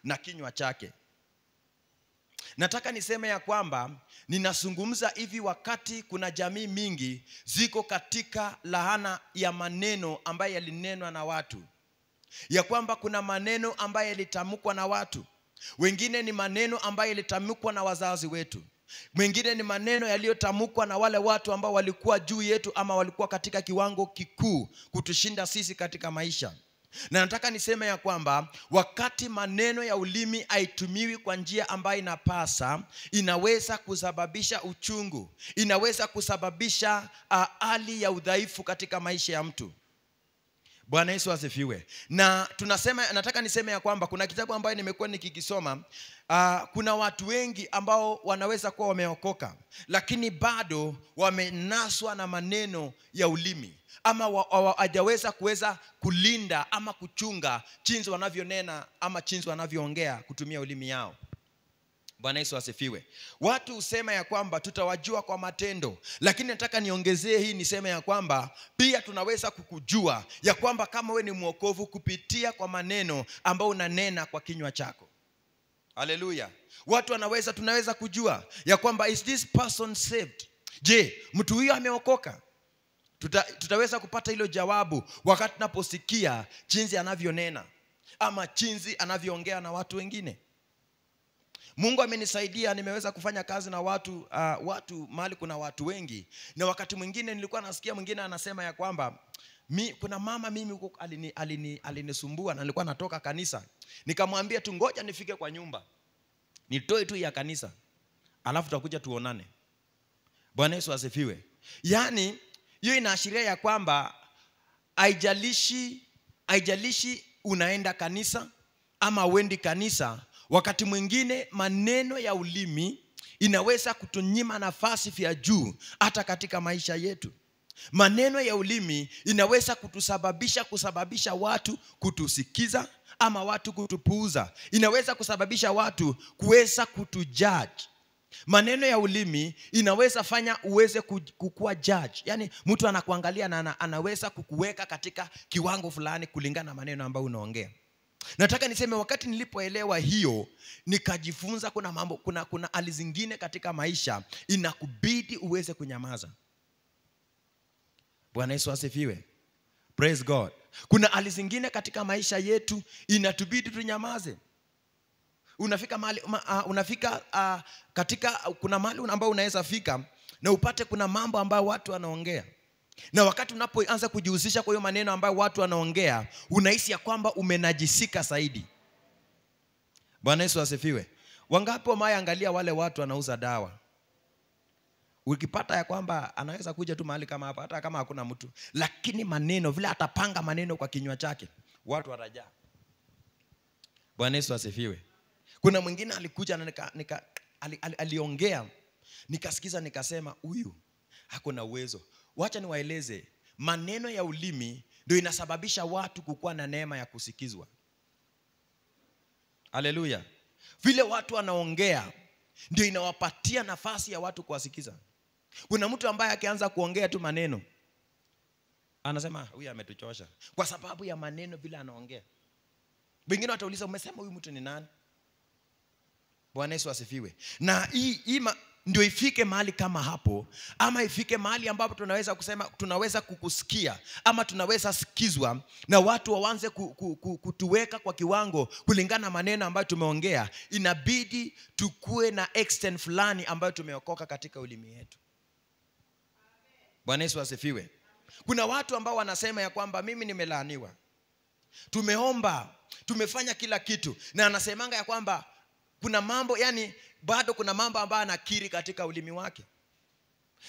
na kinywa chake. Nataka niseme ya kwamba ninazungumza hivi wakati kuna jamii mingi ziko katika laana ya maneno ambayo yalinenwa na watu. Ya kwamba kuna maneno ambayo yalitamkwa na watu. Wengine ni maneno ambayo yalitamkwa na wazazi wetu. Mwingine ni maneno yaliyotamkwa na wale watu ambao walikuwa juu yetu ama walikuwa katika kiwango kikuu kutushinda sisi katika maisha. Na nataka niseme ya kwamba wakati maneno ya ulimi haitumiwi kwa njia ambayo inapasa, inaweza kusababisha uchungu, inaweza kusababisha hali ya udhaifu katika maisha ya mtu. Bwana Yesu asifiwe. Na nataka niseme ya kwamba kuna kitabu ambayo nimekuwa nikikisoma. Kuna watu wengi ambao wanaweza kuwa wameokoka, lakini bado wamenaswa na maneno ya ulimi, ama hawajaweza kuweza kulinda ama kuchunga jinsi wanavyonena ama jinsi wanavyoongea kutumia ulimi yao. Bwana Yesu asifiwe. Watu husema ya kwamba tutawajua kwa matendo, lakini nataka niongezee hii niseme ya kwamba pia tunaweza kukujua ya kwamba kama we ni mwokovu kupitia kwa maneno ambao unanena kwa kinywa chako. Haleluya. Tunaweza kujua ya kwamba is this person saved? Je, mtu huyo ameokoka? Tutaweza kupata hilo jawabu wakati tunaposikia jinsi anavyonena ama jinsi anavyoongea na watu wengine. Mungu amenisaidia, nimeweza kufanya kazi na watu mahali kuna watu wengi. Na wakati mwingine nilikuwa nasikia mwingine anasema ya kwamba kuna mama mimi huko alinisumbua na nilikuwa natoka kanisa. Nikamwambia tu ngoja nifike kwa nyumba, nitoe tu ya kanisa, alafu tutakuja tuonane. Bwana Yesu asifiwe. Yaani hiyo inaashiria ya kwamba haijalishi unaenda kanisa ama uendi kanisa, wakati mwingine maneno ya ulimi inaweza kutunyima nafasi vya juu hata katika maisha yetu. Maneno ya ulimi inaweza kusababisha watu kutusikiza ama watu kutupuuza. Inaweza kusababisha watu kuweza kutujudge. Maneno ya ulimi inaweza fanya uweze kukua judge. Yaani mtu anakuangalia na anaweza kukuweka katika kiwango fulani kulingana na maneno ambayo unaongea. Nataka niseme wakati nilipoelewa hiyo, nikajifunza kuna hali zingine katika maisha inakubidi uweze kunyamaza. Bwana Yesu asifiwe. Praise God. Kuna hali zingine katika maisha yetu inatubidi tunyamaze. Unafika mahali kuna mahali ambao unaweza fika na upate kuna mambo ambayo watu wanaongea. Na wakati unapoanza kujihusisha kwa hiyo maneno ambayo watu wanaongea, unahisi ya kwamba umenajisika zaidi. Bwana Yesu asifiwe. Wangapi wameangalia wale watu wanauza dawa? Ukipata ya kwamba anaweza kuja tu mahali kama hapa hata kama hakuna mtu, lakini maneno vile atapanga maneno kwa kinywa chake, watu watajaa. Bwana Yesu asifiwe. Kuna mwingine alikuja na aliongea, nikasikiza nikasema huyu hakuna uwezo. Wacha niwaeleze, maneno ya ulimi ndio inasababisha watu kukuwa na neema ya kusikizwa. Haleluya. Vile watu wanaongea ndio inawapatia nafasi ya watu kuwasikiza. Kuna mtu ambaye akianza kuongea tu maneno anasema huyu ametuchosha kwa sababu ya maneno vile anaongea. Wengine watauliza umesema huyu mtu ni nani? Bwana Yesu asifiwe. Na hii ndio ifike mahali kama hapo, ama ifike mahali ambapo tunaweza kusema tunaweza kukusikia ama tunaweza sikizwa na watu waanze kutuweka kwa kiwango kulingana na maneno ambayo tumeongea. Inabidi tukue na extent fulani ambayo tumeokoka katika ulimi yetu. Bwana Yesu asifiwe. Kuna watu ambao wanasema ya kwamba mimi nimelaaniwa, tumeomba, tumefanya kila kitu, na anasemanga ya kwamba kuna mambo, yani bado kuna mambo ambayo anakiri katika ulimi wake.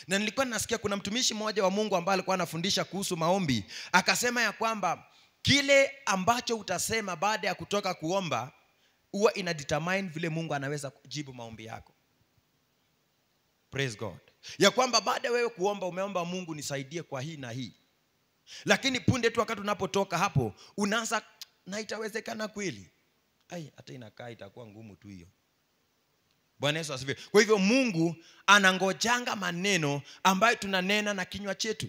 Na nilikuwa nasikia kuna mtumishi mmoja wa Mungu ambaye alikuwa anafundisha kuhusu maombi, akasema ya kwamba kile ambacho utasema baada ya kutoka kuomba huwa ina determine vile Mungu anaweza kujibu maombi yako. Praise God. Ya kwamba baada wewe kuomba umeomba Mungu nisaidie kwa hii na hii, lakini punde tu wakati unapotoka hapo unaanza na itawezekana kweli? Hata inakaa itakuwa ngumu tu hiyo. Bwana Yesu asifiwe. Kwa hivyo Mungu anangojanga maneno ambayo tunanena na kinywa chetu.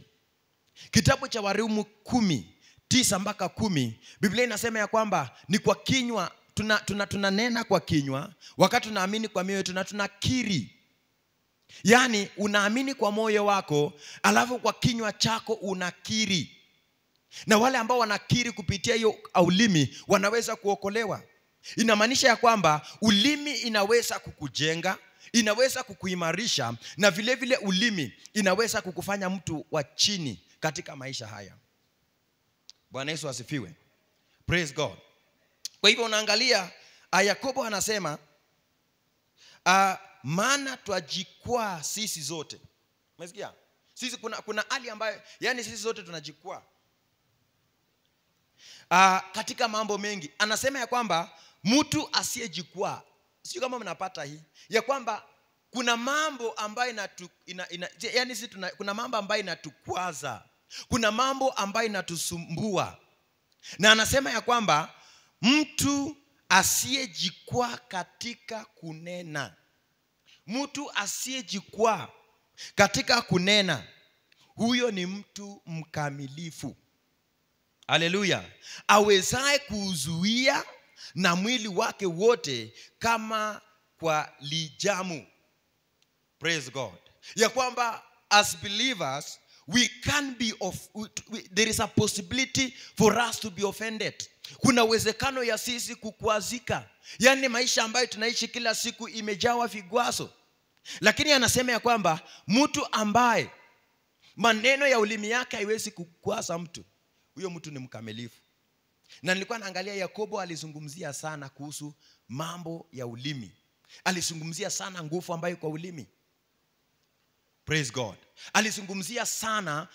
Kitabu cha Warumi 10:9-10, Biblia inasema ya kwamba ni kwa kinywa tunanena kwa kinywa, wakati tunaamini kwa mioyo yetu na tunakiri. Yaani unaamini kwa moyo wako, alafu kwa kinywa chako unakiri. Na wale ambao wanakiri kupitia hiyo ulimi wanaweza kuokolewa. Inamaanisha ya kwamba ulimi inaweza kukujenga, inaweza kukuimarisha, na vile vile ulimi inaweza kukufanya mtu wa chini katika maisha haya. Bwana Yesu asifiwe. Praise God. Kwa hivyo unaangalia Yakobo anasema maana twajikwaa sisi zote. Umesikia? Sisi kuna hali ambayo yani sisi zote tunajikwaa katika mambo mengi. Anasema ya kwamba mtu asiyejikwaa, sio kama mnapata hii, ya kwamba kuna mambo ambayo kuna mambo ambayo inatukwaza, kuna mambo ambayo inatusumbua. Na anasema ya kwamba mtu asiyejikwaa katika kunena, mtu asiyejikwaa katika kunena, huyo ni mtu mkamilifu. Haleluya. Awezaye kuzuia na mwili wake wote kama kwa lijamu. Praise God. Ya kwamba as believers we can be there is a possibility for us to be offended. Kuna uwezekano ya sisi kukwazika. Yaani maisha ambayo tunaishi kila siku imejawa vigwazo. Lakini anasema ya kwamba mtu ambaye maneno ya ulimi yake haiwezi kukwaza mtu, huyo mtu ni mkamilifu. Na nilikuwa naangalia Yakobo alizungumzia sana kuhusu mambo ya ulimi. Alizungumzia sana nguvu ambayo kwa ulimi. Praise God. Alizungumzia sana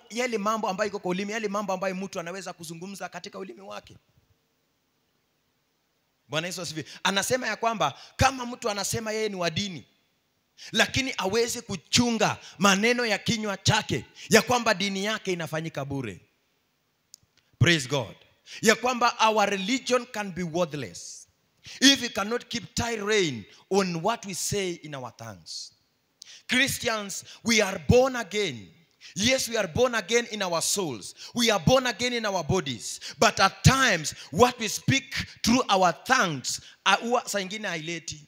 yale mambo ambayo iko kwa ulimi, yale mambo ambayo mtu anaweza kuzungumza katika ulimi wake. Bwana Yesu asifiwe. Anasema ya kwamba kama mtu anasema yeye ni wa dini, lakini aweze kuchunga maneno ya kinywa chake, ya kwamba dini yake inafanyika bure. Praise God. Ya kwamba our religion can be worthless if we cannot keep tight rein on what we say in our tongues. Christians, we are born again. Yes, we are born again in our souls. We are born again in our bodies. But at times, what we speak through our tongues, saa ingine haileti.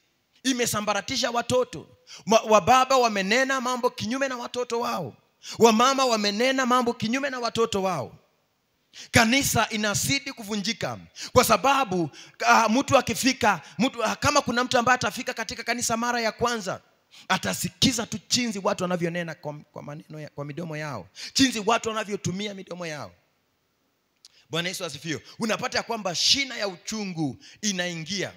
Imesambaratisha watoto. Wababa wamenena mambo kinyume na watoto wao. Wamama wamenena mambo kinyume na watoto wao. Kanisa inazidi kuvunjika kwa sababu mtu akifika, kama kuna mtu ambaye atafika katika kanisa mara ya kwanza, atasikiza tu chinzi watu wanavyonena kwa maneno kwa midomo yao, chinzi watu wanavyotumia midomo yao. Bwana Yesu asifiwe. Unapata ya kwamba shina ya uchungu inaingia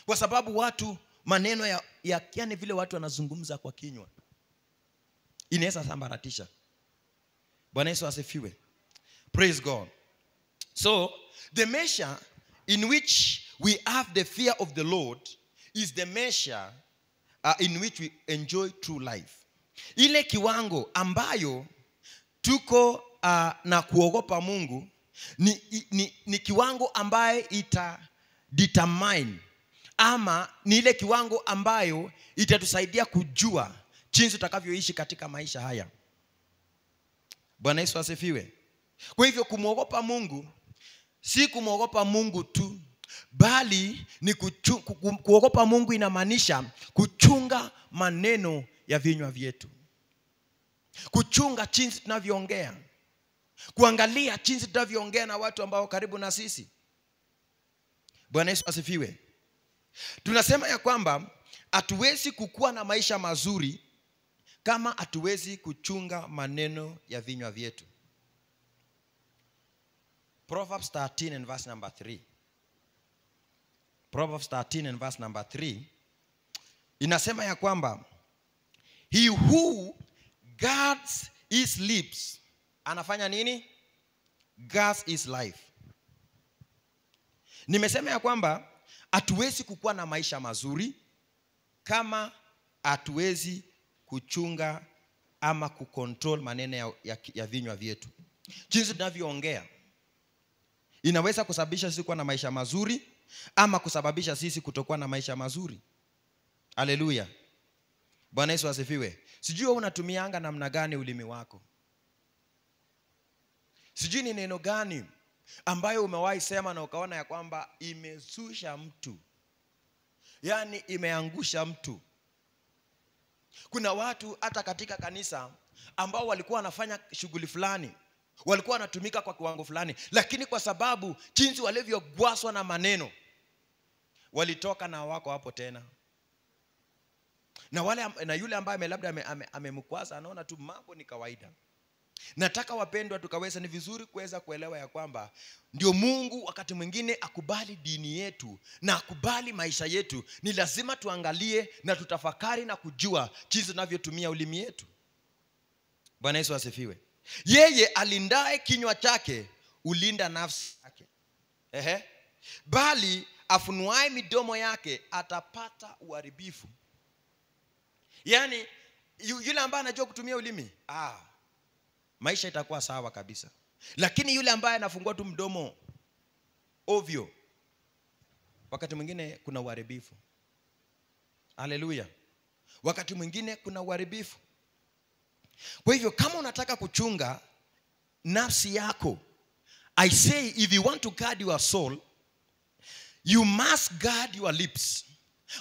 kwa sababu watu maneno yani vile watu wanazungumza kwa kinywa inaweza sambaratisha. Bwana Yesu asifiwe. Praise God. So, the measure in which we have the fear of the Lord is the measure in which we enjoy true life. Ile kiwango ambayo tuko na kuogopa Mungu ni kiwango ambaye determine, ama ni ile kiwango ambayo itatusaidia kujua jinsi tutakavyoishi katika maisha haya. Bwana Yesu asifiwe. Kwa hivyo kumwogopa Mungu si kumwogopa Mungu tu, bali ni kuogopa Mungu inamaanisha kuchunga maneno ya vinywa vyetu. Kuchunga jinsi tunavyoongea. Kuangalia jinsi tunavyoongea na watu ambao karibu na sisi. Bwana Yesu asifiwe. Tunasema ya kwamba hatuwezi kukua na maisha mazuri kama hatuwezi kuchunga maneno ya vinywa vyetu. Proverbs 13 and verse number 3. Proverbs 13 and verse number 3 inasema ya kwamba he who guards his lips anafanya nini? Guards his life. Nimesema ya kwamba hatuwezi kukua na maisha mazuri kama hatuwezi kuchunga ama kucontrol maneno ya vinywa vyetu. Jinsi tunavyoongea inaweza kusababisha sisi kuwa na maisha mazuri ama kusababisha sisi kutokuwa na maisha mazuri. Haleluya. Bwana Yesu asifiwe. Sijui unatumianga namna gani ulimi wako. Sijui ni neno gani ambayo umewahi sema na ukaona ya kwamba imezusha mtu, yani imeangusha mtu? Kuna watu hata katika kanisa ambao walikuwa wanafanya shughuli fulani, walikuwa wanatumika kwa kiwango fulani, lakini kwa sababu jinsi walivyogwaswa na maneno, walitoka na wako hapo tena. Na yule ambaye labda amemkwaza anaona tu mambo ni kawaida. Nataka wapendwa tukaweza, ni vizuri kuweza kuelewa ya kwamba ndio Mungu wakati mwingine akubali dini yetu na akubali maisha yetu, ni lazima tuangalie na tutafakari na kujua jinsi tunavyotumia ulimi yetu. Bwana Yesu asifiwe. Yeye alindaye kinywa chake ulinda nafsi yake. Bali afunuaye midomo yake atapata uharibifu. Yani yule ambaye anajua kutumia ulimi, maisha itakuwa sawa kabisa. Lakini yule ambaye anafungua tu mdomo ovyo, wakati mwingine kuna uharibifu. Haleluya. Wakati mwingine kuna uharibifu. Kwa hivyo kama unataka kuchunga nafsi yako, I say if you want to guard your soul, you must guard your lips.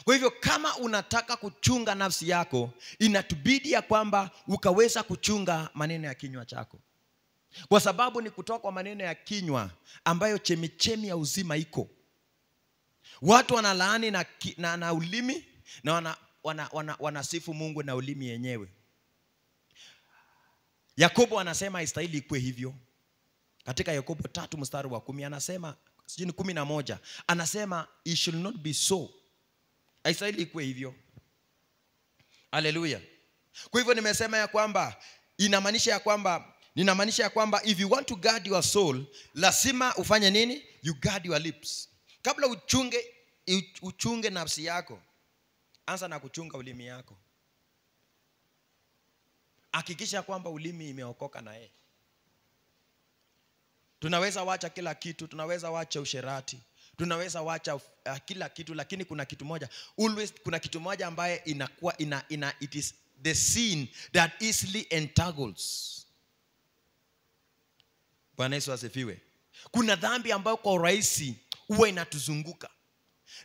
Kwa hivyo kama unataka kuchunga nafsi yako, inatubidi ya kwamba ukaweza kuchunga maneno ya kinywa chako. Kwa sababu ni kutoka kwa maneno ya kinywa ambayo chemichemi ya uzima iko. Watu wanalaani na ulimi, na wanasifu Mungu na ulimi yenyewe. Yakobo anasema istahili ikuwe hivyo. Katika Yakobo 3:10 anasema, sijui 11, anasema it should not be so. Haistahili ikuwe hivyo. Haleluya. Kwa hivyo nimesema ya kwamba ninamaanisha ya kwamba if you want to guard your soul, lazima ufanye nini? You guard your lips. Kabla uchunge nafsi yako, anza na kuchunga ulimi yako. Hakikisha kwamba ulimi imeokoka na yeye. Tunaweza wacha kila kitu, tunaweza wacha usherati, tunaweza wacha kila kitu, lakini kuna kitu moja, always kuna kitu moja ambaye inakuwa it is the sin that easily entangles. Bwana Yesu asifiwe. Kuna dhambi ambayo kwa urahisi huwa inatuzunguka,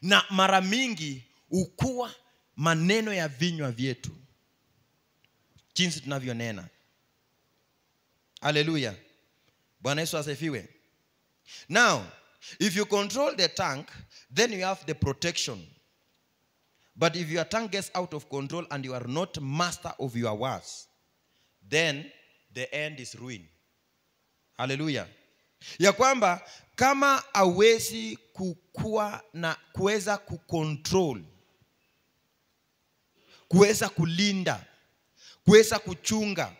na mara mingi ukuwa maneno ya vinywa vyetu, jinsi tunavyonena. Haleluya. Bwana Yesu asifiwe. Now, if you control the tongue, then you have the protection. But if your tongue gets out of control and you are not master of your words, then the end is ruin. Hallelujah. Ya kwamba kama hauwezi kukua na kuweza kucontrol, kuweza kulinda, kuweza kuchunga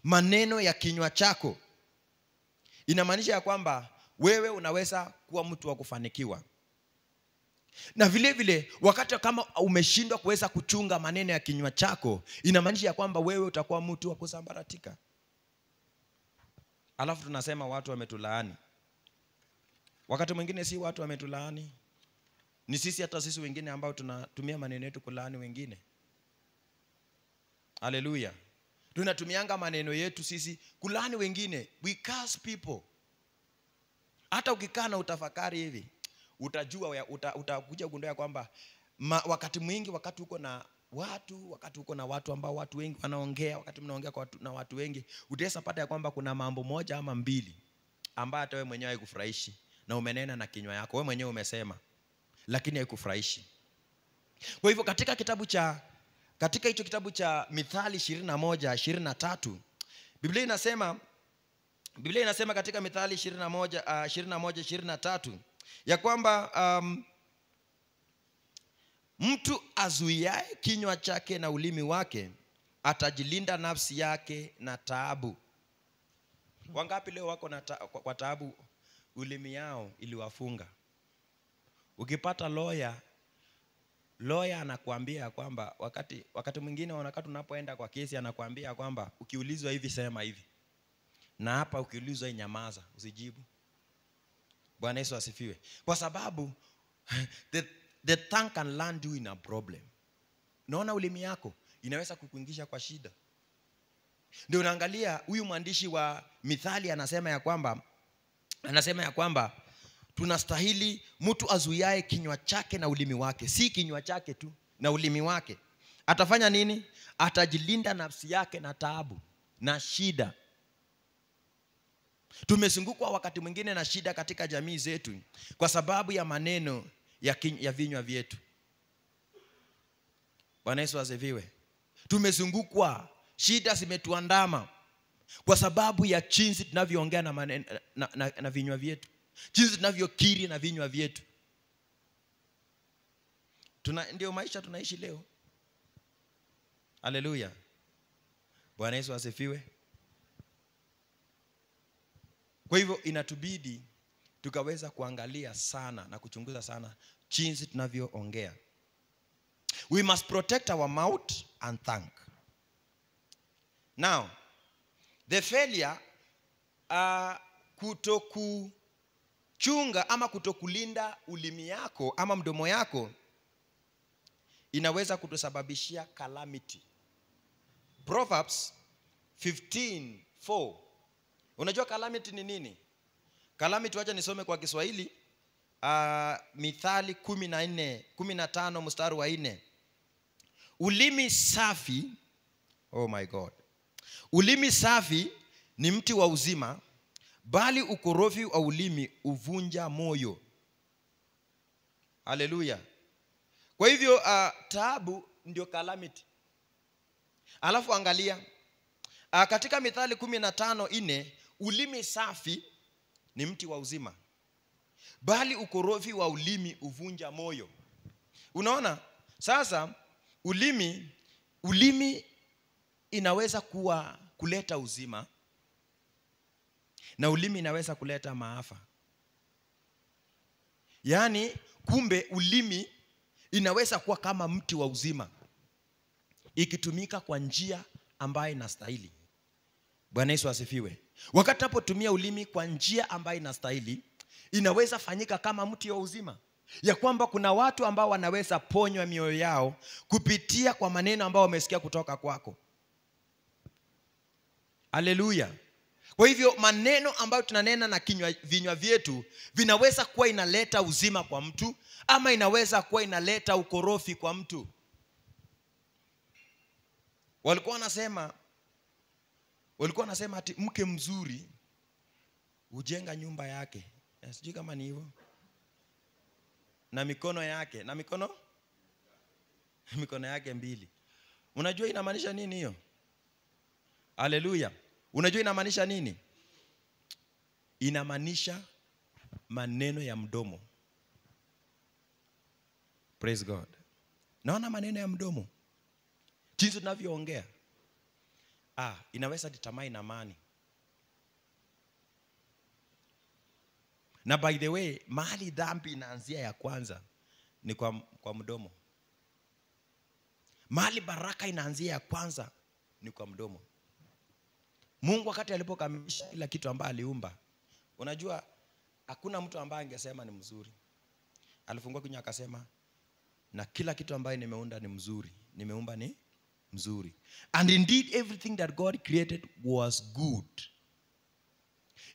maneno ya kinywa chako, inamaanisha ya kwamba wewe unaweza kuwa mtu wa kufanikiwa. Na vile vile wakati kama umeshindwa kuweza kuchunga maneno ya kinywa chako, inamaanisha ya kwamba wewe utakuwa mtu wa kusambaratika. Alafu tunasema watu wametulaani. Wakati mwingine si watu wametulaani, ni sisi, hata sisi wengine ambao tunatumia maneno yetu kulaani wengine. Haleluya. Tunatumianga maneno yetu sisi kulaani wengine. We curse people. Hata ukikaa na utafakari hivi, utajua, utakuja kugundua kwamba wakati mwingi, wakati uko na watu ambao watu wengi wanaongea, wakati mnaongea na watu wengi, utaweza pata ya kwamba kuna mambo moja ama mbili ambayo hata wewe mwenyewe haikufurahishi, na umenena na kinywa yako, wewe mwenyewe umesema, lakini haikufurahishi. Kwa hivyo katika hicho kitabu cha Mithali 21:23, Biblia inasema katika Mithali 21:23 ya kwamba mtu azuiaye kinywa chake na ulimi wake atajilinda nafsi yake na taabu. Wangapi leo wako kwa taabu ulimi yao iliwafunga? Ukipata lawyer anakuambia kwamba wakati mwingine wakati unapoenda kwa kesi anakuambia kwamba ukiulizwa hivi sema hivi, na hapa ukiulizwa nyamaza, usijibu. Bwana Yesu asifiwe. Kwa sababu the tongue can land you in a problem. Naona ulimi yako inaweza kukuingisha kwa shida. Ndio unaangalia huyu mwandishi wa Mithali anasema ya kwamba anasema ya kwamba tunastahili mtu azuiae kinywa chake na ulimi wake. Si kinywa chake tu, na ulimi wake. Atafanya nini? Atajilinda nafsi yake na taabu na shida. Tumezungukwa wakati mwingine na shida katika jamii zetu kwa sababu ya maneno ya vinywa vyetu. Bwana Yesu asifiwe. Tumezungukwa, shida zimetuandama kwa sababu ya jinsi tunavyoongea na maneno na vinywa vyetu, jinsi tunavyokiri na vinywa vyetu. Ndio maisha tunaishi leo. Haleluya. Bwana Yesu asifiwe. Kwa hivyo inatubidi tukaweza kuangalia sana na kuchunguza sana jinsi tunavyoongea. We must protect our mouth and tongue. Now, the failure kutokuchunga ama kutokulinda ulimi yako ama mdomo yako inaweza kutusababishia calamity. Proverbs 15:4. Unajua calamity ni nini? Calamity, wacha nisome kwa Kiswahili. Mithali 15 mstari wa 4. Ulimi safi, oh my God. Ulimi safi ni mti wa uzima, bali ukorofi wa ulimi uvunja moyo. Haleluya. Kwa hivyo taabu ndio calamity. Alafu angalia katika Mithali 15:4, ulimi safi ni mti wa uzima, bali ukorofi wa ulimi uvunja moyo. Unaona? Sasa ulimi inaweza kuleta uzima, na ulimi inaweza kuleta maafa. Yaani kumbe ulimi inaweza kuwa kama mti wa uzima ikitumika kwa njia ambayo inastahili. Bwana Yesu asifiwe. Wakati unapotumia ulimi kwa njia ambayo inastahili, inaweza fanyika kama mti wa uzima. Ya kwamba kuna watu ambao wanaweza ponywa mioyo yao kupitia kwa maneno ambao wamesikia kutoka kwako. Haleluya. Kwa hivyo maneno ambayo tunanena na vinywa vyetu vinaweza kuwa inaleta uzima kwa mtu, ama inaweza kuwa inaleta ukorofi kwa mtu. Walikuwa wanasema ati mke mzuri hujenga nyumba yake. Sijui kama ni hivyo. Na mikono yake, mikono yake mbili. Unajua inamaanisha nini hiyo? Haleluya. Unajua inamaanisha nini? Inamaanisha maneno ya mdomo. Praise God. Naona maneno ya mdomo, jinsi tunavyoongea, inaweza determine amani. Na by the way, mahali dhambi inaanzia ya kwanza ni kwa mdomo. Mahali baraka inaanzia ya kwanza ni kwa mdomo. Mungu wakati alipokamilisha kila kitu ambacho aliumba, unajua hakuna mtu ambaye angesema ni mzuri. Alifungua kinywa akasema, na kila kitu ambacho nimeunda ni mzuri. Nimeumba ni mzuri. And indeed everything that God created was good.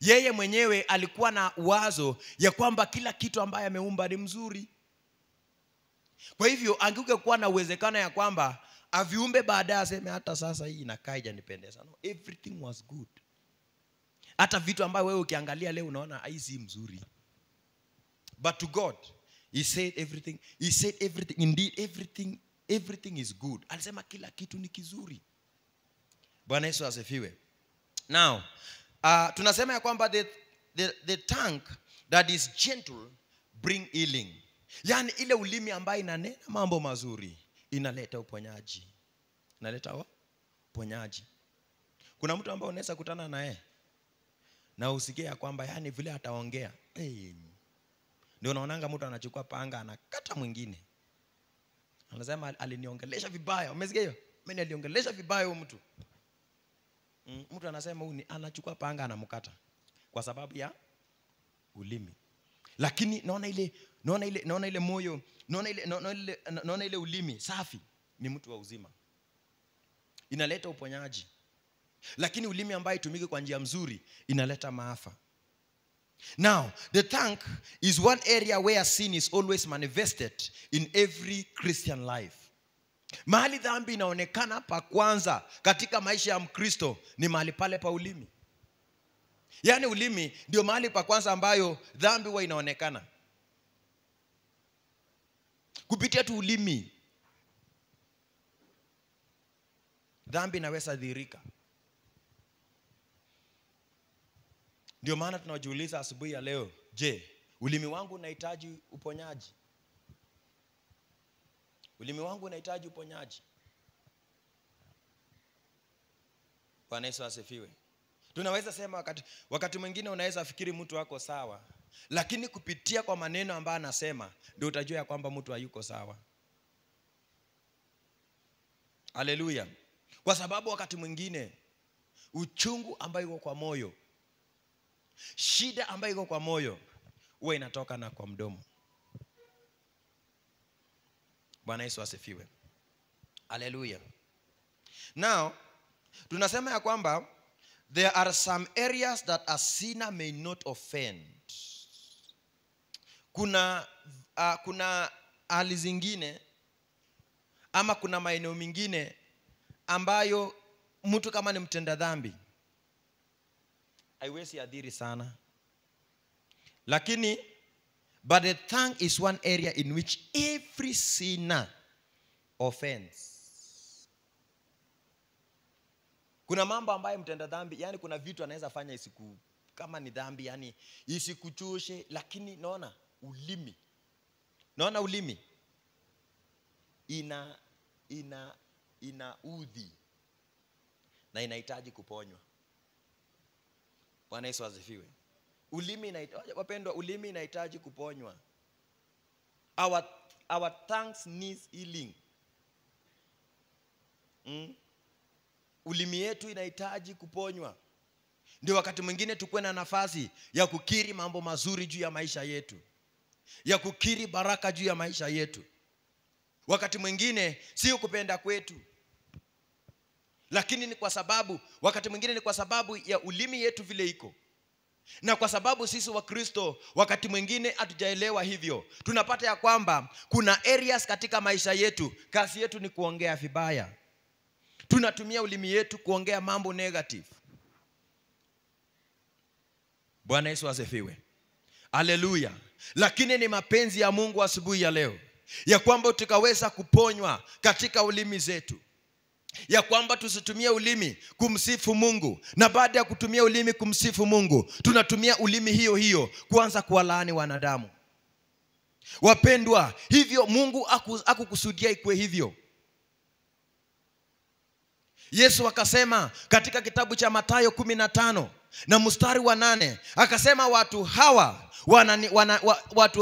Yeye mwenyewe alikuwa na wazo ya kwamba kila kitu ambaye ameumba ni mzuri. Kwa hivyo angekuwa na uwezekano ya kwamba aviumbe baadaye aseme hata sasa hii inakaa haijanipendeza. No, everything was good. Hata vitu ambavyo wewe ukiangalia leo unaona hii si mzuri. But to God, he said everything. He said everything. Indeed everything is good. Alisema kila kitu ni kizuri. Bwana Yesu asifiwe. Now, tunasema ya kwamba the tongue that is gentle bring healing. Yaani ile ulimi ambayo inanena mambo mazuri inaleta uponyaji. Inaleta uponyaji. Kuna mtu ambaye unaweza kutana naye na usikie ya kwamba yani vile ataongea, ndio unaonanga mtu anachukua panga anakata mwingine. Anasema aliniongelesha vibaya. Umesikia hiyo? Mimi aliongelesha vibaya huyo mtu. Mtu anasema huyu anachukua panga anamkata kwa sababu ya ulimi. Lakini naona ile moyo, naona ile ulimi safi ni mtu wa uzima. Inaleta uponyaji. Lakini ulimi ambaye itumike kwa njia mzuri inaleta maafa. Now, the tongue is one area where sin is always manifested in every Christian life. Mahali dhambi inaonekana pa kwanza katika maisha ya Mkristo ni mahali pale pa ulimi. Yaani ulimi ndio mahali pa kwanza ambayo dhambi huwa inaonekana. Kupitia tu ulimi dhambi inaweza dhihirika. Ndio maana tunajiuliza asubuhi ya leo, je, ulimi wangu unahitaji uponyaji? Ulimi wangu unahitaji uponyaji? Bwana Yesu asifiwe. Tunaweza sema wakati mwingine unaweza fikiri mtu wako sawa, lakini kupitia kwa maneno ambayo anasema ndio utajua ya kwamba mtu hayuko sawa. Haleluya. Kwa sababu wakati mwingine uchungu ambayo iko kwa moyo, shida ambayo iko kwa moyo huwa inatoka na kwa mdomo. Bwana Yesu asifiwe. Haleluya. Now, tunasema ya kwamba there are some areas that a sinner may not offend. Kuna hali zingine ama kuna maeneo mengine ambayo mtu kama ni mtenda dhambi haiwezi adhiri sana. Lakini but the tongue is one area in which every sinner offends. Kuna mambo ambayo mtenda dhambi, yani kuna vitu anaweza fanya isiku kama ni dhambi, yani isikuchoshe, lakini naona ulimi. Naona ulimi inaudhi na inahitaji kuponywa. Bwana Yesu asifiwe. Ulimi inahitaji, wapendwa, ulimi inahitaji kuponywa. Our tongues needs healing. Ulimi yetu inahitaji kuponywa. Ndio wakati mwingine tukue na nafasi ya kukiri mambo mazuri juu ya maisha yetu, ya kukiri baraka juu ya maisha yetu. Wakati mwingine sio kupenda kwetu, lakini ni kwa sababu, wakati mwingine ni kwa sababu ya ulimi yetu vile iko. Na kwa sababu sisi wa Kristo wakati mwingine hatujaelewa hivyo, tunapata ya kwamba kuna areas katika maisha yetu kazi yetu ni kuongea vibaya. Tunatumia ulimi yetu kuongea mambo negative. Bwana Yesu asifiwe. Haleluya. Lakini ni mapenzi ya Mungu asubuhi ya leo ya kwamba tukaweza kuponywa katika ulimi zetu, ya kwamba tusitumie ulimi kumsifu Mungu, na baada ya kutumia ulimi kumsifu Mungu tunatumia ulimi hiyo hiyo kuanza kuwalaani wanadamu. Wapendwa, hivyo Mungu hakukusudia ikuwe hivyo. Yesu akasema katika kitabu cha Mathayo 15 na mstari wa 8, akasema watu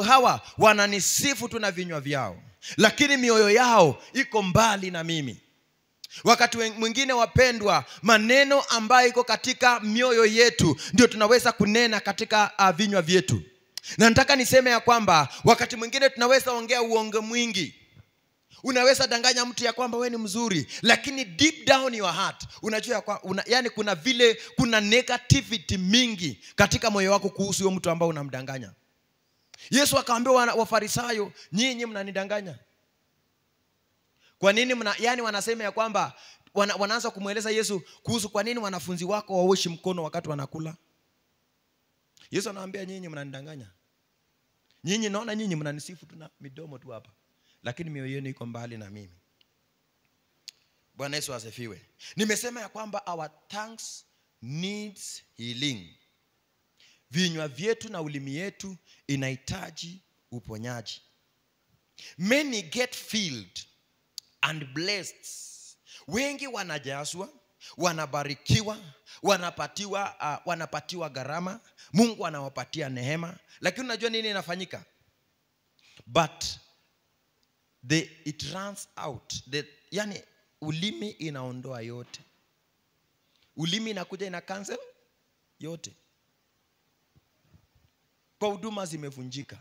hawa wananisifu tu na vinywa vyao, lakini mioyo yao iko mbali na mimi. Wakati mwingine wapendwa, maneno ambayo iko katika mioyo yetu ndio tunaweza kunena katika vinywa vyetu. Na nataka niseme ya kwamba wakati mwingine tunaweza ongea uongo mwingi. Unaweza danganya mtu ya kwamba wewe ni mzuri, lakini deep down your heart unajua yani kuna negativity mingi katika moyo wako kuhusu huyo mtu ambao unamdanganya. Yesu akaambia Wafarisayo, nyinyi mnanidanganya. Kwa nini yani wanasema ya kwamba wanaanza kumueleza Yesu kuhusu kwa nini wanafunzi wako waoshi mkono wakati wanakula. Yesu anawaambia, nyinyi mnanidanganya. Nyinyi naona nyinyi mnanisifu tu na midomo tu hapa, lakini mioyo yenu iko mbali na mimi. Bwana Yesu asifiwe. Nimesema ya kwamba our tongues needs healing. Vinywa vyetu na ulimi yetu inahitaji uponyaji. Many get filled and blessed. Wengi wanajazwa, wanabarikiwa, wanapatiwa gharama, Mungu anawapatia neema, lakini unajua nini inafanyika? But it runs out. Yani ulimi inaondoa yote. Ulimi inakuja ina cancel yote. Kwa huduma zimevunjika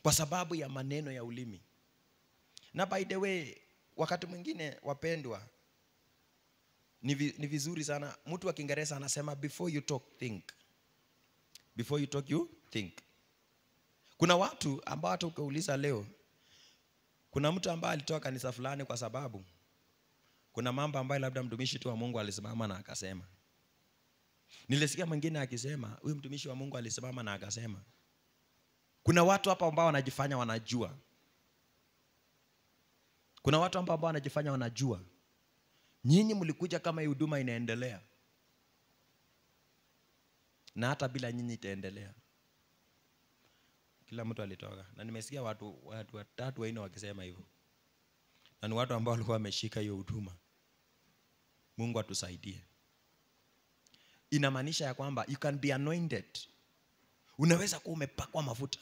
kwa sababu ya maneno ya ulimi. Na by the way, wakati mwingine wapendwa, ni vizuri sana. Mtu wa Kiingereza anasema before you talk, think. Before you talk, you think. Kuna watu ambao hata ukauliza leo, kuna mtu ambaye alitoka kanisa fulani kwa sababu kuna mambo ambayo labda mtumishi tu wa Mungu alisimama na akasema. Nilisikia mwingine akisema, huyu mtumishi wa Mungu alisimama na akasema. Kuna watu hapa ambao wanajifanya wanajua. Kuna watu ambao wanajifanya wanajua. Nyinyi mlikuja kama hii huduma inaendelea. Na hata bila nyinyi itaendelea. Kila mtu alitoka. Na nimesikia watu 3 4 wakisema hivyo. Na ni watu ambao walikuwa wameshika hiyo huduma. Mungu atusaidie. Inamaanisha ya kwamba you can be anointed. Unaweza kuwa umepakwa mafuta.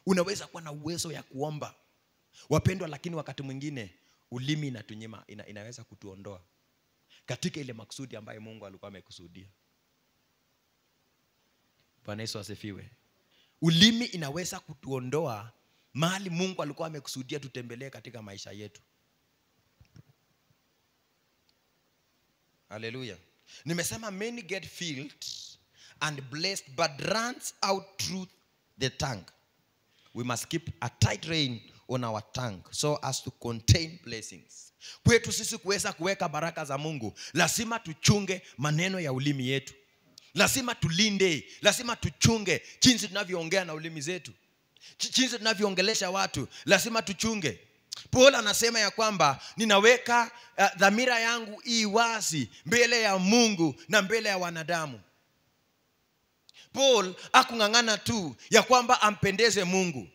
Unaweza kuwa na uwezo ya kuomba. Wapendwa, lakini wakati mwingine ulimi inatunyima, inaweza kutuondoa katika ile makusudi ambayo Mungu alikuwa amekusudia. Bwana Yesu asifiwe. Ulimi inaweza kutuondoa mahali Mungu alikuwa amekusudia tutembelee katika maisha yetu. Hallelujah. Nimesema many get filled and blessed but runs out through the tongue. We must keep a tight rein on our tongue so as to contain blessings. Kwetu sisi kuweza kuweka baraka za Mungu, lazima tuchunge maneno ya ulimi yetu. Lazima tulinde, lazima tuchunge jinsi tunavyoongea na ulimi zetu. Jinsi tunavyoongelesha watu, lazima tuchunge. Paul anasema ya kwamba ninaweka dhamira yangu ii wazi mbele ya Mungu na mbele ya wanadamu. Paul hakung'ang'ana tu ya kwamba ampendeze Mungu.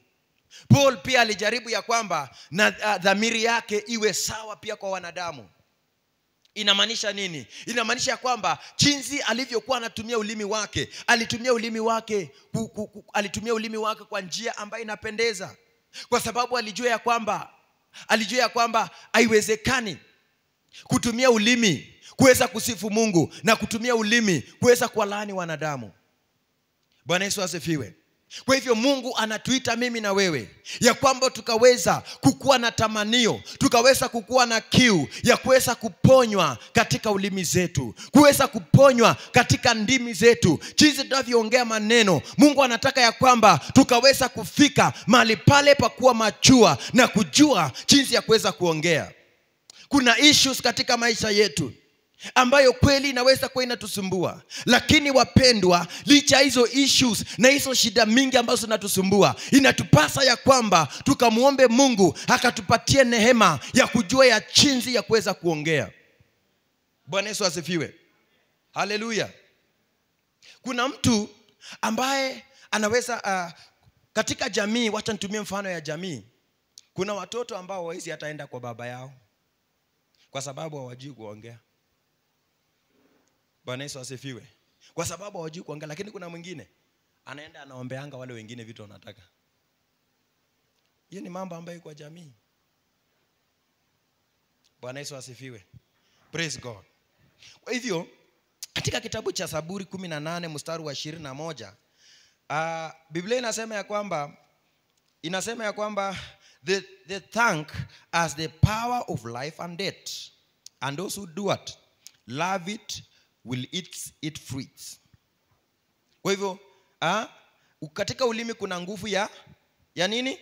Paul pia alijaribu ya kwamba na dhamiri yake iwe sawa pia kwa wanadamu. Inamaanisha nini? Inamaanisha ya kwamba jinsi alivyokuwa anatumia ulimi wake, alitumia ulimi wake kwa njia ambayo inapendeza. Kwa sababu alijua ya kwamba haiwezekani kutumia ulimi kuweza kusifu Mungu na kutumia ulimi kuweza kuwalaani wanadamu. Bwana Yesu asifiwe. Kwa hivyo Mungu anatuita mimi na wewe ya kwamba tukaweza kukua na tamanio, tukaweza kukua na kiu ya kuweza kuponywa katika ulimi zetu, kuweza kuponywa katika ndimi zetu. Jinsi tunavyoongea maneno, Mungu anataka ya kwamba tukaweza kufika mahali pale pa kuwa machua na kujua jinsi ya kuweza kuongea. Kuna issues katika maisha yetu ambayo kweli inaweza kuwa inatusumbua. Lakini wapendwa, licha hizo issues na hizo shida mingi ambazo zinatusumbua, inatupasa ya kwamba tukamuombe Mungu akatupatie neema ya kujua ya jinsi ya kuweza kuongea. Bwana Yesu asifiwe. Haleluya. Kuna mtu ambaye anaweza katika jamii, wacha nitumie mfano ya jamii. Kuna watoto ambao hawawezi hataenda kwa baba yao kwa sababu hawajui kuongea. Bwana Yesu asifiwe. Kwa sababu hawajui kuongea. Lakini kuna mwingine anaenda anaombeanga wale wengine vitu wanataka. Hiyo ni mambo ambayo kwa jamii. Bwana Yesu asifiwe. Praise God. Kwa hivyo katika kitabu cha Zaburi 18 mstari wa 21, Biblia inasema ya kwamba the tongue has the power of life and death, and those who do what? Love it will eat fruits. Kwa hivyo katika ulimi kuna nguvu ya nini?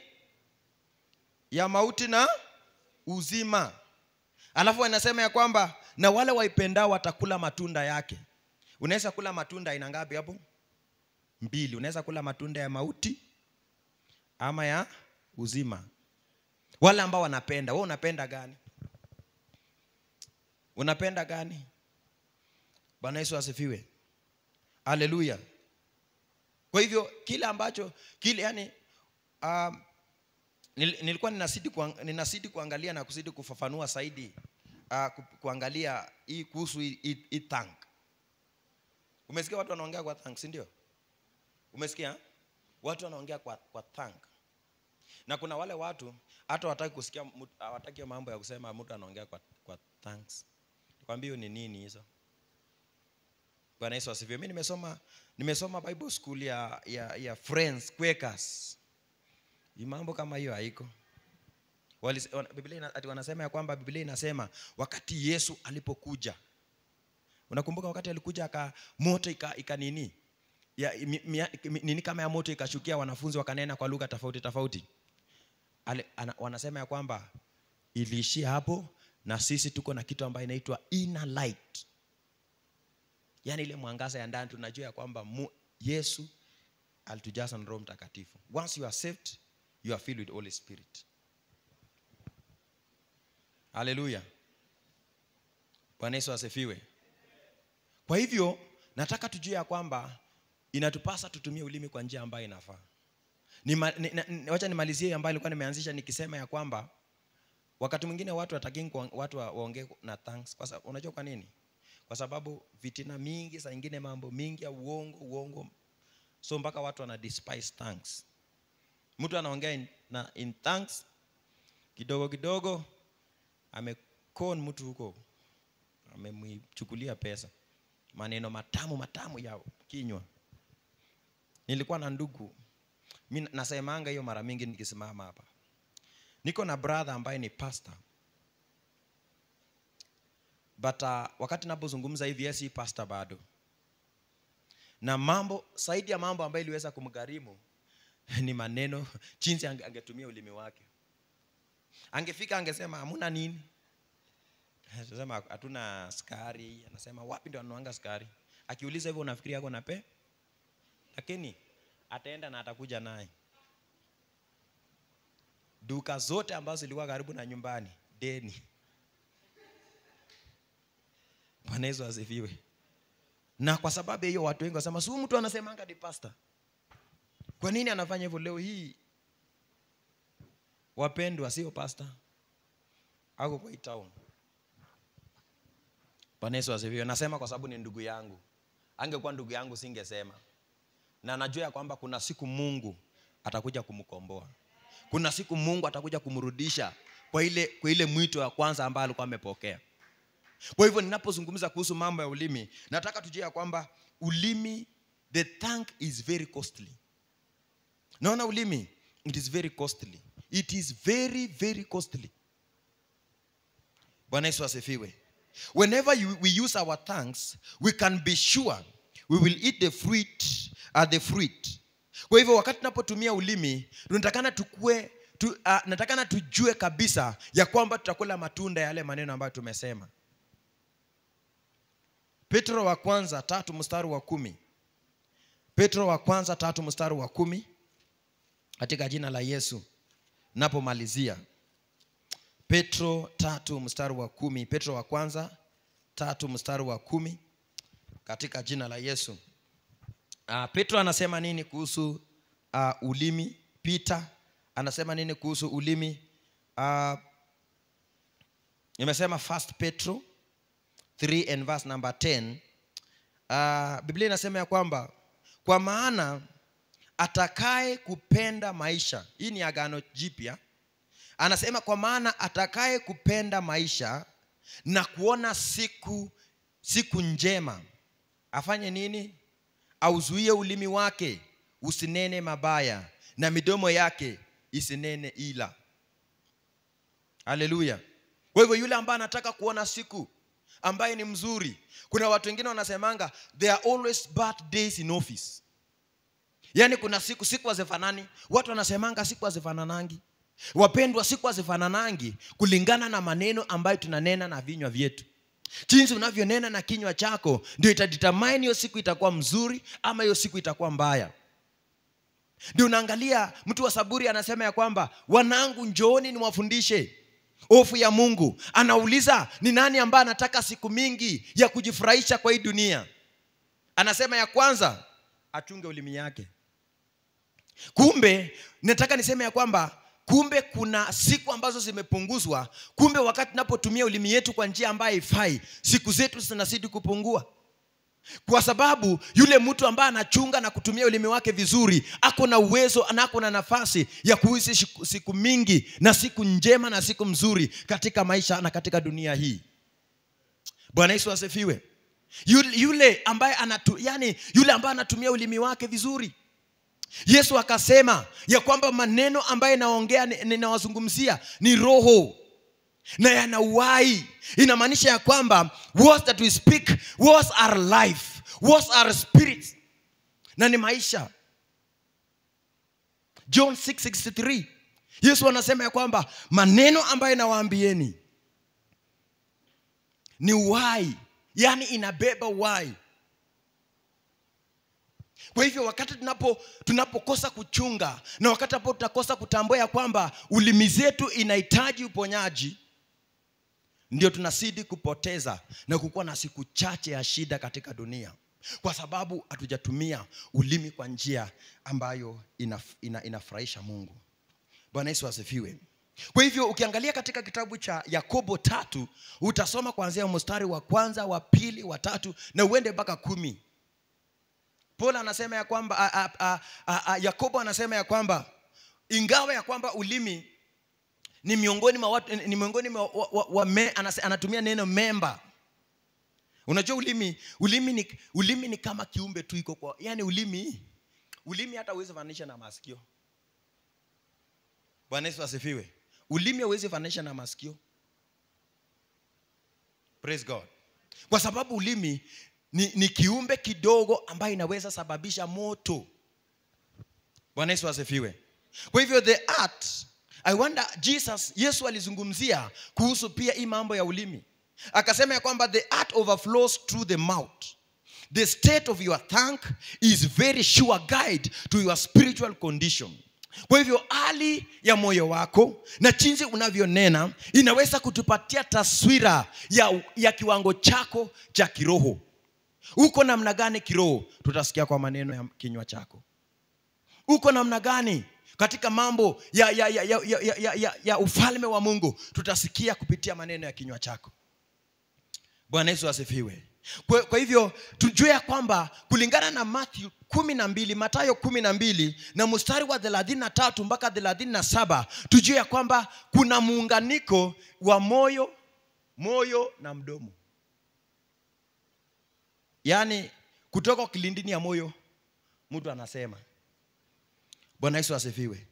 Ya mauti na uzima. Alafu anasema ya kwamba na wale waipendao watakula matunda yake. Unaweza kula matunda aina ngapi hapo? 2. Unaweza kula matunda ya mauti ama ya uzima. Wale ambao wanapenda, wewe unapenda gani? Unapenda gani? Bwana Yesu asifiwe. Haleluya. Kwa hivyo nilikuwa ninazidi kuangalia na kuzidi kufafanua zaidi kuangalia hii kuhusu hii tongue. Umesikia watu wanaongea kwa tongue, si ndio? Umesikia? Watu wanaongea kwa tongue. Na kuna wale watu hata hawataki kusikia, hawataki mambo ya kusema mtu anaongea kwa tongues. Nikwambie ni nini hizo? Bwana Yesu asifiwe. Mimi nimesoma Bible school ya Friends Quakers. Hii mambo kama hiyo haiko. Biblia wanasema ya kwamba Biblia inasema wakati Yesu alipokuja, unakumbuka wakati alikuja moto nini nini kama ya moto ikashukia, wanafunzi wakanena kwa lugha tofauti tofauti. Wanasema ya kwamba iliishia hapo, na sisi tuko na kitu ambayo inaitwa inner light, yani ile mwangaza ya ndani. Tunajua ya kwamba Yesu alitujaza na Roho Mtakatifu. Once you are saved, you are filled with Holy Spirit. Hallelujah. Bwana Yesu asifiwe. Kwa hivyo nataka tujue ya kwamba inatupasa tutumie ulimi kwa njia ambayo inafaa. Wacha nimalizie ambayo nilikuwa nimeanzisha nikisema ya kwamba wakati mwingine watu watu waongee na thanks. Kwa sababu unajua kwa nini? Kwa sababu vitina mingi, saa nyingine mambo mingi ya uongo. So mpaka watu wana despise thanks. Mtu anaongea in thanks kidogo amekon mtu huko, amemchukulia pesa, maneno matamu ya kinywa. Nilikuwa na ndugu, mimi nasemanga hiyo mara mingi nikisimama hapa. Niko na brother ambaye ni pastor, but wakati napozungumza hivi yesi pastor bado, na mambo zaidi ya mambo ambayo iliweza kumgharimu ni maneno, jinsi angetumia ulimi wake. Angefika angesema hamuna nini, anasema hatuna sukari, anasema wapi ndio anuanga sukari. Akiuliza hivyo unafikiria yako nape, lakini ataenda na atakuja naye. Duka zote ambazo zilikuwa karibu na nyumbani deni. Bwana Yesu asifiwe. Na kwa sababu hiyo watu wengi wasema si mtu anasemanga ni pastor, kwa nini anafanya hivyo leo hii? Wapendwa, sio pastor ako kwa town. Bwana Yesu asifiwe. Nasema kwa sababu ni ndugu yangu. Angekuwa ndugu yangu singesema. Na najua ya kwamba kuna siku Mungu atakuja kumkomboa. Kuna siku Mungu atakuja kumrudisha kwa ile mwito wa kwanza ambao alikuwa amepokea. Kwa hivyo ninapozungumza kuhusu mambo ya ulimi, nataka tujue ya kwamba ulimi, the tongue is very costly. Naona ulimi, it is very costly. It is very, very costly. Bwana Yesu asifiwe. Whenever we use our tongues, we can be sure we will eat the fruit. Kwa hivyo wakati tunapotumia ulimi, natakana tujue kabisa ya kwamba tutakula matunda yale maneno ambayo tumesema. Petro wa kwanza 3 mstari wa 10. Petro wa kwanza 3 mstari wa 10. Katika jina la Yesu napomalizia. Petro 3 mstari wa 10. Petro wa kwanza 3 mstari wa 10. Katika jina la Yesu. Petro anasema nini kuhusu ulimi? Peter anasema nini kuhusu ulimi? Nimesema 1 Petro 3 and verse number 10. Biblia inasema ya kwamba kwa maana atakaye kupenda maisha, hii ni agano jipya. Anasema kwa maana atakaye kupenda maisha na kuona siku njema, afanye nini? Auzuie ulimi wake usinene mabaya, na midomo yake isinene ila. Haleluya. Kwa hivyo yule ambaye anataka kuona siku ambaye ni mzuri, kuna watu wengine wanasemanga there are always bad days in office. Yani kuna siku hazifanani. Watu wanasemanga siku hazifananangi. Wapendwa, siku hazifananangi kulingana na maneno ambayo tunanena na vinywa vyetu. Jinsi unavyonena na kinywa chako ndio itadetermine hiyo siku itakuwa mzuri ama hiyo siku itakuwa mbaya. Ndio unaangalia mtu wa Saburi anasema ya kwamba wanangu njooni niwafundishe hofu ya Mungu. Anauliza ni nani ambaye anataka siku mingi ya kujifurahisha kwa hii dunia? Anasema ya kwanza achunge ulimi yake. Kumbe nataka niseme ya kwamba kumbe kuna siku ambazo zimepunguzwa. Kumbe wakati tunapotumia ulimi yetu kwa njia ambayo haifai, siku zetu zinazidi kupungua. Kwa sababu yule mtu ambaye anachunga na kutumia ulimi wake vizuri, ako na uwezo na ako na nafasi ya kuishi siku mingi na siku njema na siku mzuri katika maisha na katika dunia hii. Bwana Yesu asifiwe. Yule ambaye anatumia ulimi wake vizuri. Yesu akasema ya kwamba maneno ambayo naongea ninawazungumzia ni roho na yana uhai. Inamaanisha ya kwamba words that we speak, words are life, words are spirit, na ni maisha. John 6:63, Yesu anasema ya kwamba maneno ambayo nawaambieni ni uhai, yani inabeba uhai. Kwa hivyo wakati tunapokosa kuchunga, na wakati hapo tutakosa kutambua ya kwamba ulimi zetu inahitaji uponyaji, ndio tunazidi kupoteza na kukuwa na siku chache ya shida katika dunia, kwa sababu hatujatumia ulimi kwa njia ambayo inafurahisha Mungu. Bwana Yesu asifiwe. Kwa hivyo ukiangalia katika kitabu cha Yakobo 3, utasoma kuanzia mstari wa 1, wa 2, wa 3 na uende mpaka 10. Paul anasema ya kwamba Yakobo anasema ya kwamba ingawa ya kwamba ulimi ni miongoni mwa watu, ni miongoni mwa anatumia neno member. Unajua ulimi ni kama kiumbe tu iko kwa, yani ulimi hata huwezi fanisha na masikio. Bwana Yesu asifiwe. Ulimi huwezi fanisha na masikio. Praise God. Kwa sababu ulimi ni kiumbe kidogo ambaye inaweza sababisha moto. Bwana Yesu asifiwe. Kwa hivyo the art, I wonder, Yesu alizungumzia kuhusu pia hii mambo ya ulimi. Akasema ya kwamba the art overflows through the mouth. The state of your tongue is very sure guide to your spiritual condition. Kwa hivyo hali ya moyo wako na jinsi unavyonena inaweza kutupatia taswira ya kiwango chako cha kiroho. Uko namna gani kiroho? Tutasikia kwa maneno ya kinywa chako. Uko namna gani katika mambo ya ufalme wa Mungu? Tutasikia kupitia maneno ya kinywa chako. Bwana Yesu asifiwe. Kwa hivyo tujue ya kwamba kulingana na Mathayo 12 na mstari wa 33 mpaka 37, tujue ya kwamba kuna muunganiko wa moyo na mdomo. Yani kutoka kilindini ya moyo mtu anasema. Bwana Yesu asifiwe.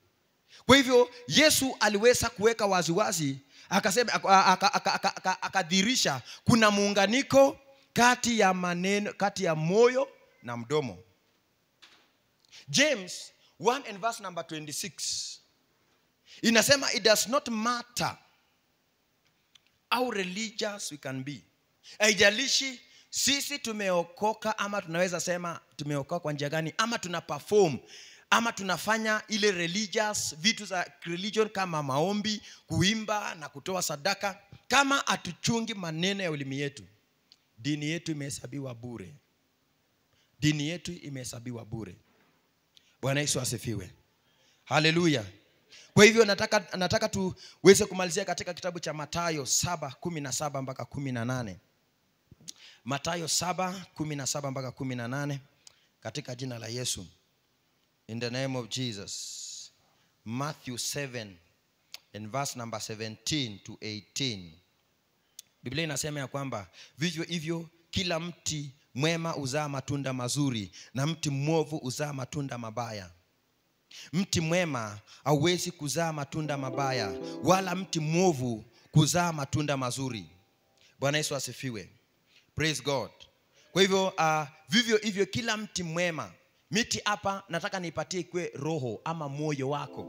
Kwa hivyo Yesu aliweza kuweka waziwazi, akasema akadhihirisha kuna muunganiko kati ya maneno, kati ya moyo na mdomo. James 1 and verse number 26 inasema it does not matter how religious we can be. Haijalishi sisi tumeokoka ama tunaweza sema tumeokoka kwa njia gani, ama tuna perform ama tunafanya ile religious vitu za religion kama maombi, kuimba na kutoa sadaka, kama atuchungi maneno ya ulimi yetu, dini yetu imehesabiwa bure. Dini yetu imehesabiwa bure. Bwana Yesu asifiwe. Haleluya. Kwa hivyo nataka tuweze kumalizia katika kitabu cha Mathayo 7:17 mpaka 18. Mathayo 7:17 mpaka 18 katika jina la Yesu. In the name of Jesus. Matthew 7 and verse number 17 to 18. Biblia inasema ya kwamba vivyo hivyo kila mti mwema uzaa matunda mazuri na mti mwovu uzaa matunda mabaya. Mti mwema hauwezi kuzaa matunda mabaya, wala mti mwovu kuzaa matunda mazuri. Bwana Yesu asifiwe. Praise God. Kwa hivyo vivyo hivyo kila mti mwema. Miti hapa nataka niipatie kwe roho ama moyo wako.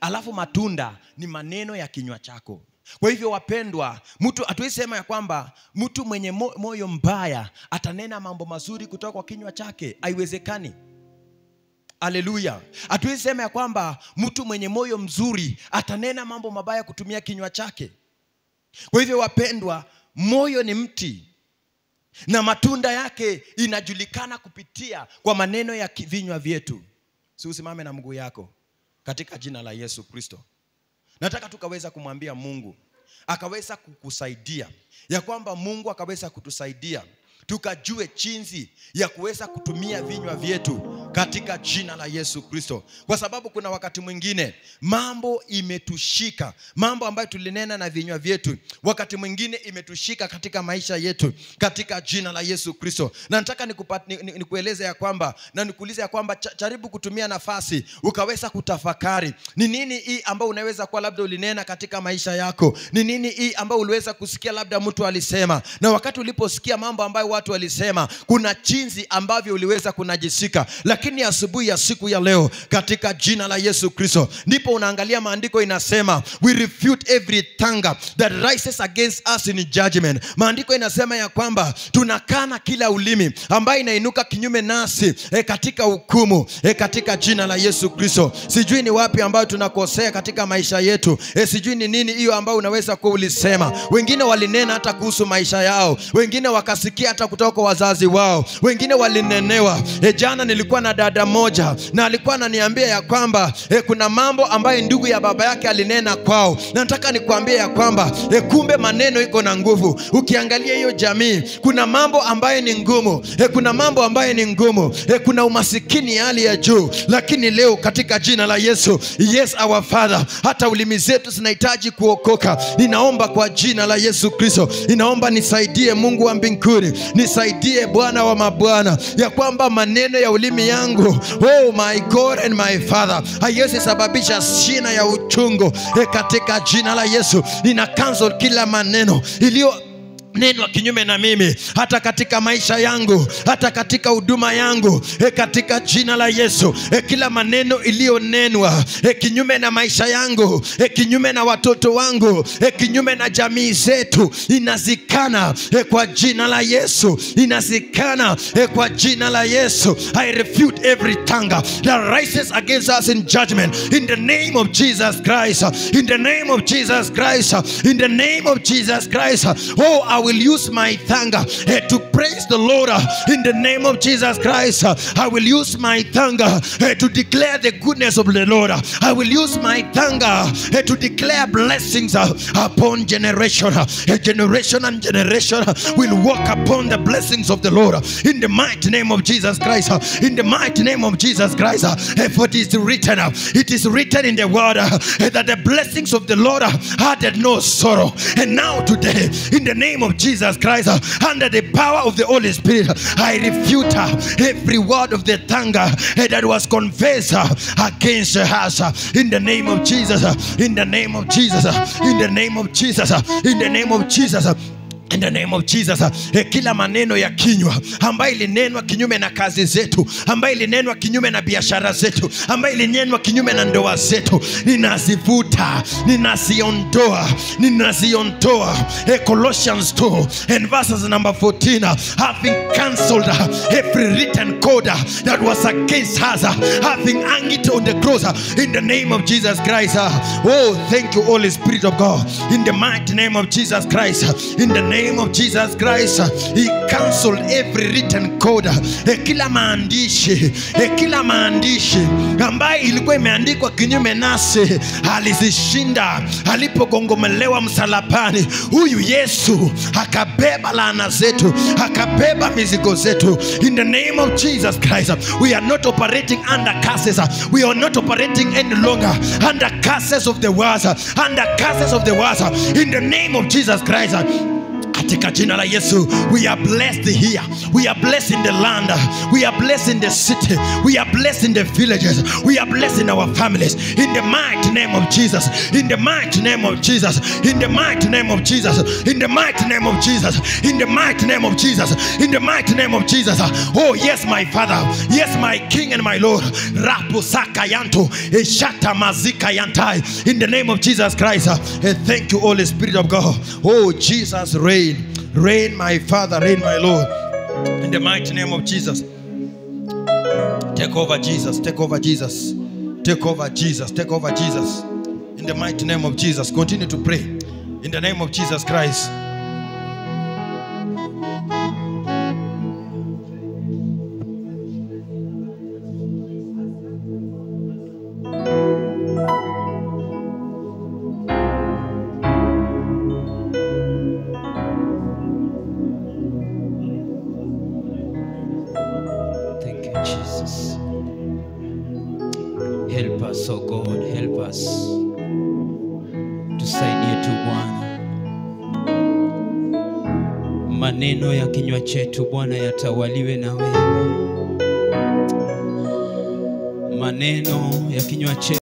Alafu matunda ni maneno ya kinywa chako. Kwa hivyo wapendwa, mtu hatuwezi sema ya kwamba mtu mwenye moyo mbaya atanena mambo mazuri kutoka kwa kinywa chake. Haiwezekani. Haleluya. Hatuwezi sema ya kwamba mtu mwenye moyo mzuri atanena mambo mabaya kutumia kinywa chake. Kwa hivyo wapendwa, moyo ni mti na matunda yake inajulikana kupitia kwa maneno ya vinywa vyetu. Si usimame na mguu yako katika jina la Yesu Kristo. Nataka tukaweza kumwambia Mungu akaweza kukusaidia, ya kwamba Mungu akaweza kutusaidia tukajue jinsi ya kuweza kutumia vinywa vyetu katika jina la Yesu Kristo. Kwa sababu kuna wakati mwingine mambo imetushika, mambo ambayo tulinena na vinywa vyetu, wakati mwingine imetushika katika maisha yetu, katika jina la Yesu Kristo. Na nataka nikueleze ya kwamba, na nikuulize ya kwamba, jaribu kutumia nafasi ukaweza kutafakari ni nini hii ambao unaweza kwa labda ulinena katika maisha yako, ni nini hii ambao uliweza kusikia labda mtu alisema, na wakati uliposikia mambo ambayo watu walisema, kuna jinsi ambavyo uliweza kunajisika. Lakini asubuhi ya siku ya leo katika jina la Yesu Kristo, ndipo unaangalia maandiko inasema, we refute every tongue that rises against us in judgment. Maandiko inasema ya kwamba tunakana kila ulimi ambayo inainuka kinyume nasi katika hukumu, katika jina la Yesu Kristo. Sijui ni wapi ambayo tunakosea katika maisha yetu, sijui ni nini hiyo ambayo unaweza kuwa ulisema. Wengine walinena hata kuhusu maisha yao, wengine wakasikia hata kutoka kwa wazazi wao, wengine walinenewa. Jana nilikuwa na dada moja na alikuwa ananiambia ya kwamba kuna mambo ambayo ndugu ya baba yake alinena kwao. Na nataka nikuambie ya kwamba kumbe maneno iko na nguvu. Ukiangalia hiyo jamii, kuna mambo ambayo ni ngumu, kuna mambo ambayo ni ngumu, kuna umasikini hali ya juu. Lakini leo katika jina la Yesu, yes our Father, hata ulimi zetu zinahitaji kuokoka. Ninaomba kwa jina la Yesu Kristo, ninaomba nisaidie Mungu wa mbinguni, nisaidie Bwana wa mabwana, ya kwamba maneno ya ulimi yangu, oh my God and my Father, haiwezi sababisha shina ya uchungu. Katika jina la Yesu, nina cancel kila maneno iliyo neno kinyume na mimi, hata katika maisha yangu, hata katika huduma yangu, katika jina la Yesu. Kila maneno iliyonenwa kinyume na maisha yangu, kinyume na watoto wangu, kinyume na jamii zetu, inazikana kwa jina la Yesu, inazikana kwa jina la Yesu. I refute every tongue that rises against us in judgment, in the name of Jesus Christ, in the name of Jesus Christ, in the name of Jesus Christ. Oh, I will use my tongue to praise the Lord in the name of Jesus Christ. I will use my tongue to declare the goodness of the Lord. I will use my tongue to declare blessings upon generation. Generation and generation will walk upon the blessings of the Lord in the mighty name of Jesus Christ. In the mighty name of Jesus Christ. For it is written in the word that the blessings of the Lord added no sorrow. And now today, in the name of Jesus Christ, under the power of the Holy Spirit, I refute every word of the tongue that was confessed against us. In the name of Jesus, in the name of Jesus, in the name of Jesus, in the name of Jesus. In the name of Jesus, kila maneno ya kinywa ambayo ilinenwa kinyume na kazi zetu, ambayo ilinenwa kinyume na biashara zetu, ambayo ilinenwa kinyume na ndoa zetu, ninazivuta, ninaziondoa. Colossians 2 and verses number 14, having cancelled every written code that was against us, having hung it on the cross in the name of Jesus Christ. Oh, thank you, Holy Spirit of God. In the mighty name of Jesus Christ, in the name of Jesus Christ, he cancelled every written code. Kila maandishi ambayo ilikuwa imeandikwa kinyume nasi, alizishinda alipogongomelewa msalabani. Huyu Yesu akabeba laana zetu, akabeba mizigo zetu. In the name of Jesus Christ, we are not operating under curses. We are not operating any longer under curses of the world, under curses of the world. In the name of Jesus Christ, katika jina la Yesu, we are blessed here, we are blessed in the land, we are blessed in the city, we are blessed in the villages, we are blessed in our families. In the mighty name of Jesus, in the mighty name of Jesus, in the mighty name of Jesus, in the mighty name of Jesus, in the mighty name of Jesus, in the mighty name of Jesus. Oh yes, my Father, yes, my King and my Lord. Rapu sakayanto eshata mazika yantai. In the name of Jesus Christ, thank you, Holy Spirit of God. Oh Jesus, reign, my Father, reign, my Lord. In the mighty name of Jesus. Take over, Jesus. Take over, Jesus. Take over, Jesus. Take over, Jesus. In the mighty name of Jesus. Continue to pray. In the name of Jesus Christ. Jesus. us, oh God, help us. Tusaidie tu Bwana. Maneno ya kinywa chetu Bwana yatawaliwe na wewe. Maneno ya kinywa chetu